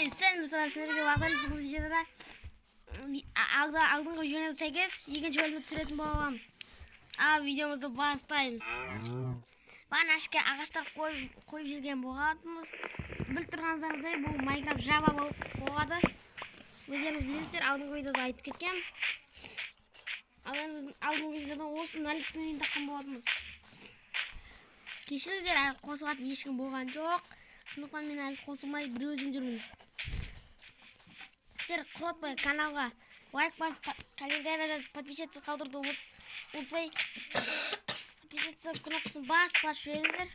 Sen mesela sizlerge bag'dan bu videoda aldın videoga sәйкес екінші bölümді түсіретін боламыз. Videomuzды бастаймыз. Банашқа ағаштар қойып жүрген болатынбыз. Біліп тұрғандарыңыздай бұл Minecraft Java болады. Өздеріңіз білесіздер, алдыңғы видеода айтып кеткен. Алдыңғы видеода осы налиттің үйін таққан болатынбыз. Кешіріңіздер, әлі қосылатын ешкім болған жоқ. Сондықтан мен әлі қосылмай бір өзім жүрмін. Сіздер құртпай каналға лайк басып, комментарий жазып, подписаться қалдыруды ұмытпай. Подписаться кнопкасын басып жүріңіздер.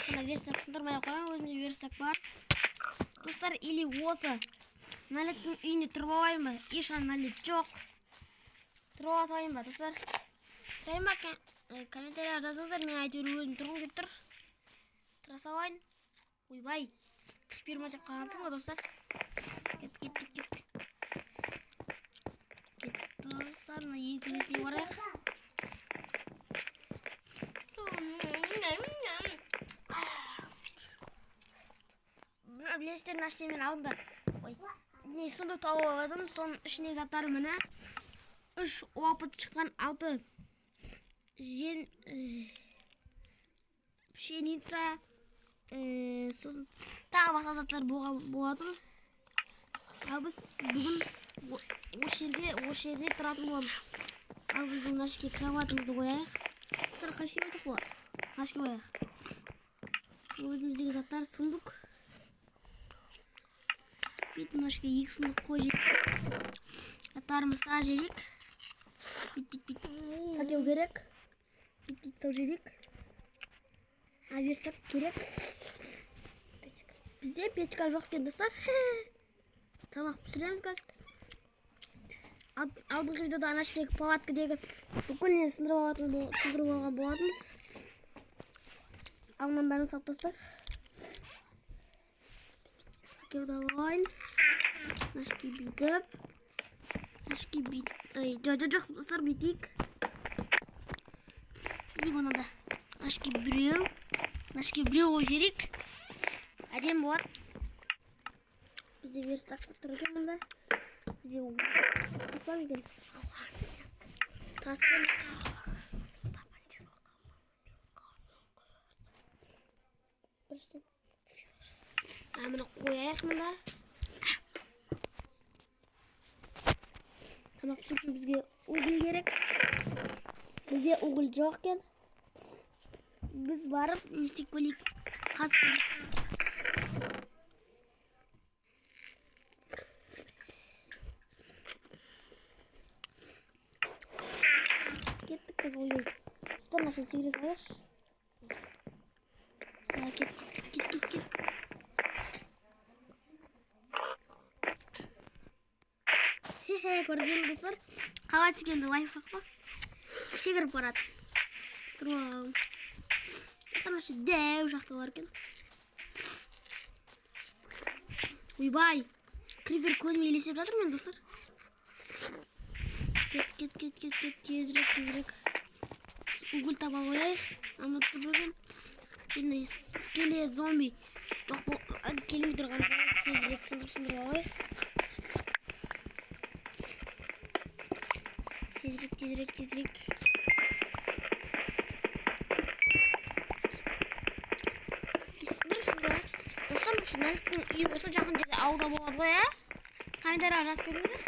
Мына верстак сындырмай қойған, өзімде верстак бар. Достар, или осы налиттің үйіне тұрып алайын ба? Ешқандай налит жоқ. Тұрып алайын ба, достар? Тұрайын ба? Комментария жазыңыздар, мен әйтеуір өзім тұрғым келіп тұр. Тұра салайын. Ойбай, күш берма деп қалғансың ба, достар? Кет. Достар, мына ең төбесіне барайық. Білесіздер, наште мен алдында сундук тауып аладым. Соның ішіне заттары міне 3 опыт шыққан, 6 пшеница, сосын тағы басқа заттар болатын. Ал біз бүгін осы жерде тұратын боламыз. Ал біздің нашке кроватымызды қояйық. Сыр қашке басақ болады? Нашке қояйық. Өзіміздегі заттар сундук. Бет нашке 2 сундук қойып заттарымыз сақ жерек. Бит сатеу керек. Бит сау жерек. Верстак керек. Бізде печка жоқ екен, достар. Тамақ пісіреміз қазір. Алдыңғы видеода анаштегі палаткадегі бүкіл не сындырып алған болатынбыз. Алдынан бәрін салып тастайық. Кеуді алайын. Нашки бүйтіп. Жоқ, достар, бүйтейік. Бүйтейік оны да. Нашки біреу қойып жерек. Әдем болады. Бізде верстак тұр екен мұнда. Бізде тас бар екен. Тас бар. Мына қояйық мұнда. Тамақ пісіру үшін бізге уголь керек. Бізде уголь жоқ екен. Біз барып не істеп келейік? Қазып. Кеттік біз ойбай. Тұтар нашын сегіре салайықшы. Кет. Көрдіңіз достар, қалай тигенді лайфхак па? Секіріп барады. Тұрып алғаным. Тамашы дәу жақта бар екен. Ойбай, крипер көзіме елесеп жатыр мен, достар. Кет. Тезірек. Уголь таба қояйық. Ана тұрған. Енді скелет зомби. Жоқ бұл келмей тұрған. Тезірек сындырып алайық. Тезірек. Достар, налиттің үйі осы жақын жерде ауылда болады ғой, ә? Комментарияға жазып кетіңіздер.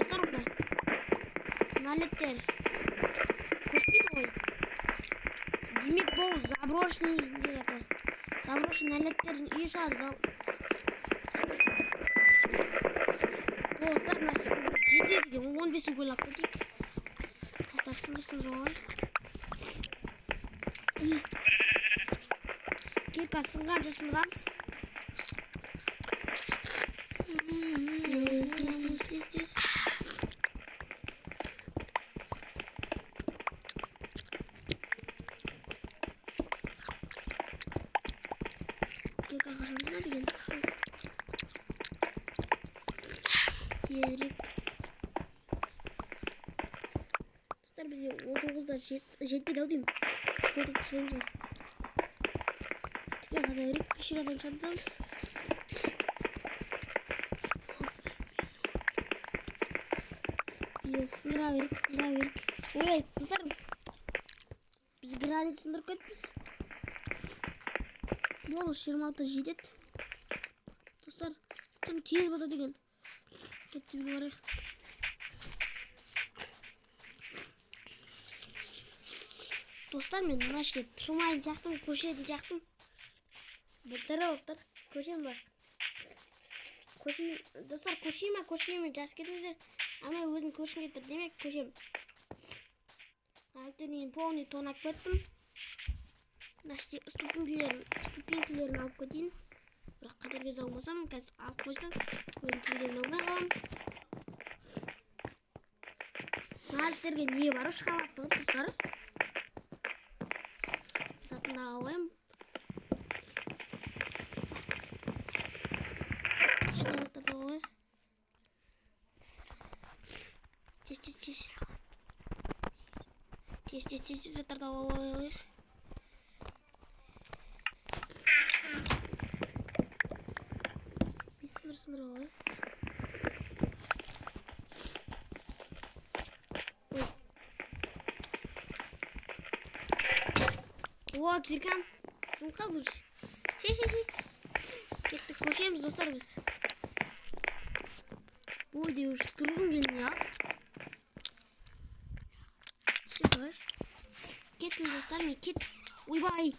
Достар, налиттер көшпейді ғой. Демек бұл заброшенный налиттердің үйі шығар. Достар, жетеді, 15 уголь алып кетейік. Сындыр алайық. Кирка сынғанша сындырамыз. Тез. Кирка қашамызға деген. Тезірек. Dostlar jetpedi ау деймін. Көрдік пішірейміз. Тіке қаза берейік. Пішірадан шабдам. Сындыра берейік. Ой, достар. Біз гранит сындырып кеттік. Бонус 26 жетеді. Достар, тым тез бата деген. Кетті бігі барайық. Достар, мен мына жерде тұрмайын сияқтым, көшетін сияқтым. Бұлттары болыптыр. Көшем бар. Достар, көшейме, жас кетіңіздер. Ама өзін көшін кетір демек, көшем. Әлті мен полный тонап кеттім. Мына жерде ступенькілерін алып кетейін. Бірақ қатар кез алмасам, қазір алып қойдым. Ступенькілерін алмай қалам. Әлттерге не бар шықалаттығы, достар? Затында алайым. Шықалаттарды алайым. Тез заттарды алайық. Біз сындыр алайық. О, киркам. Сын қалды біз. Кеттік көшеміз, достар, біз. Бұл де už тұрғын келмей ал. Кеттім, достар, мен кет. Ойбай.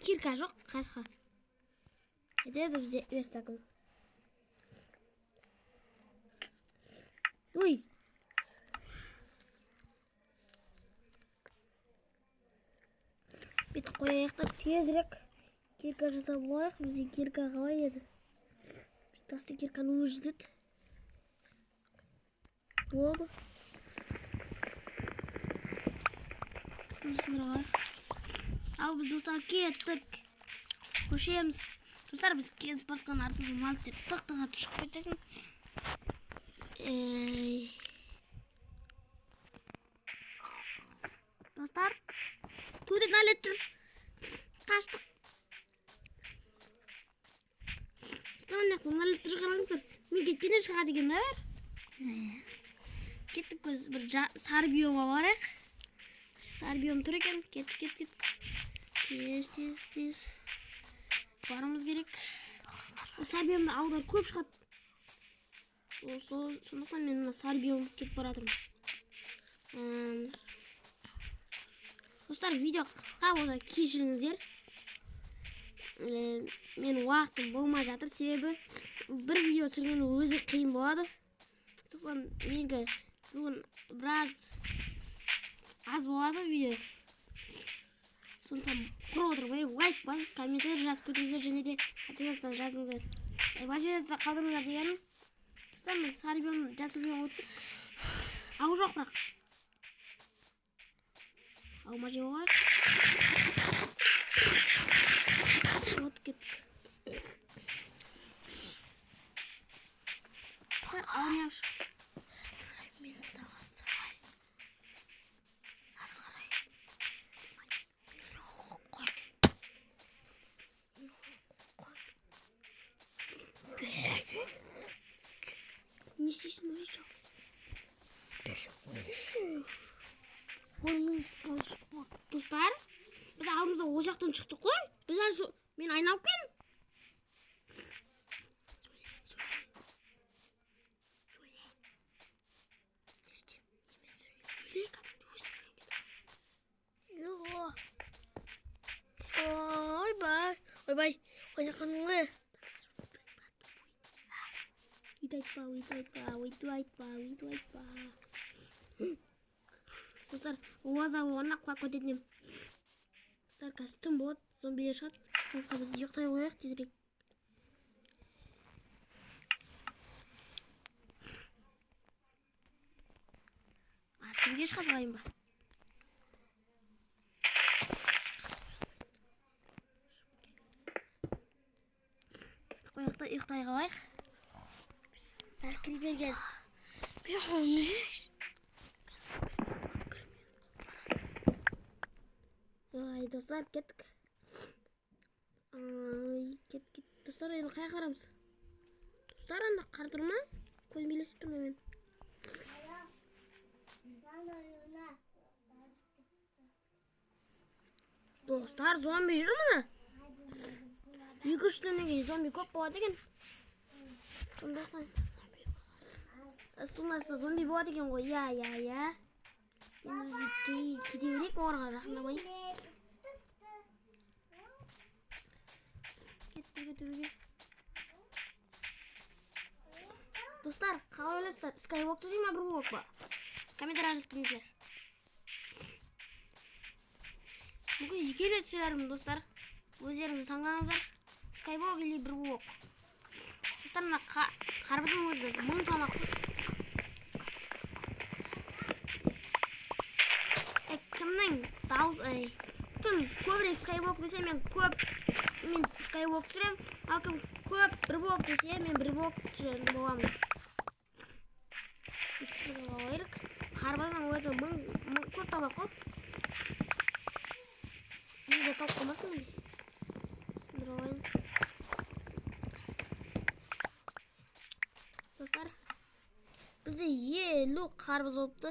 Кирка жоқ, қасқа. Әдеді бізде өз такым. Ой. Бет қояқтар тезірек. Кирка жасап болайық. Бізде кирка қалай еді. Тасты кирканы өждеді. Болды. Сындыр. Ал біз достар кеттік. Көшеміз. Достар біз кетіп басқан артымызды малттер тықтыға түшіп кетесін. Достар. Туды налет тұр. Қаштық. Достар, налет тұр қараңыздар. Мен кеткенен шыға деген бар. Кеттік көз бір сары биомға барайық. Сары биом тұр екен. Кеттік. Тез. Барымыз керек. Сары биомда аудар көп шығады. Сондықтан мен сары биом кетіп баратырмын. Достар, видео қысқа болса кешіріңіздер. Мен уақытым болмай жатыр, себебі бір видео түсірген өзі қиын болады. Сондықтан менікі бүгін біраз аз болады видео. Сондықтан құрып отырмай, лайк басып, комментарий жазып көтіңіздер, және де қатыгезден жазыңыздар. Базилетті қалдырыңыздар дегенім. Достар, мен сары биом жасумен өттік. Ау жоқ бірақ. Алма жеп алайық. От кеттік. Достар, алмай аш. Не істейсің өзі? Достар, біз алдымызда о жақтан шықтық қой. Біз әлі мен айналып келдім. Ойбай, ойнаққаның ғой. Өйтіп айтпа. Достар, оғаза оғанақ қуақ көтетінем. Достар, қазір түн болады, зомбилер шығады. Сондықтан біз жоқтай қояйық тезірек. Түнге шығазғайын ба? Қояқта ұйықтай қалайық. Крипер келді. Dostlar kettik. Ket. Dostlar endi qayerga qaraymiz? Dostlar anda qardirma. Ko'zim elesib turma men. Dostlar zombi yurmidi? Yugurishdan keyin zombi ko'p bo'ladi ekan. Shunday qilib. Aslında zombi bo'ladi ekan qo'y. Ya. Endi ketaverik orqa rahna qo'y. Ketdi. Dostlar, qavlasizlar. Skywalk mi bir walk bor? Kommentariyada yozinglar. Bugun yigirmachilarim dostlar. O'zlaringiz tanlangizlar. Skywalk ili bir walk. Dostlar, mana qarbizning o'zi ming tomoq. Kimning kim ko'proq Skywalk desa men ko'p Skywalk suraman. Akim ko'p bir walk desa men bir walk suraman bo'laman. Bismillah. Qarbizning o'zi ming ko'p tomoq. Nega to'qqimasmi? Sindiroyim. Dostlar, bizde yelo qarbiz olibdi.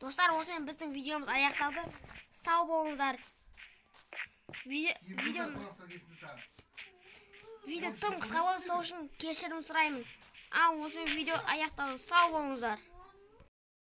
Dostlar, o'shan bizning videomiz oyoqladi. Sog' bo'linglar. Video tam qisqa bo'lsa, o'shin kechirim so'rayman. O'shan video oyoqladi. Sog' bo'linglar.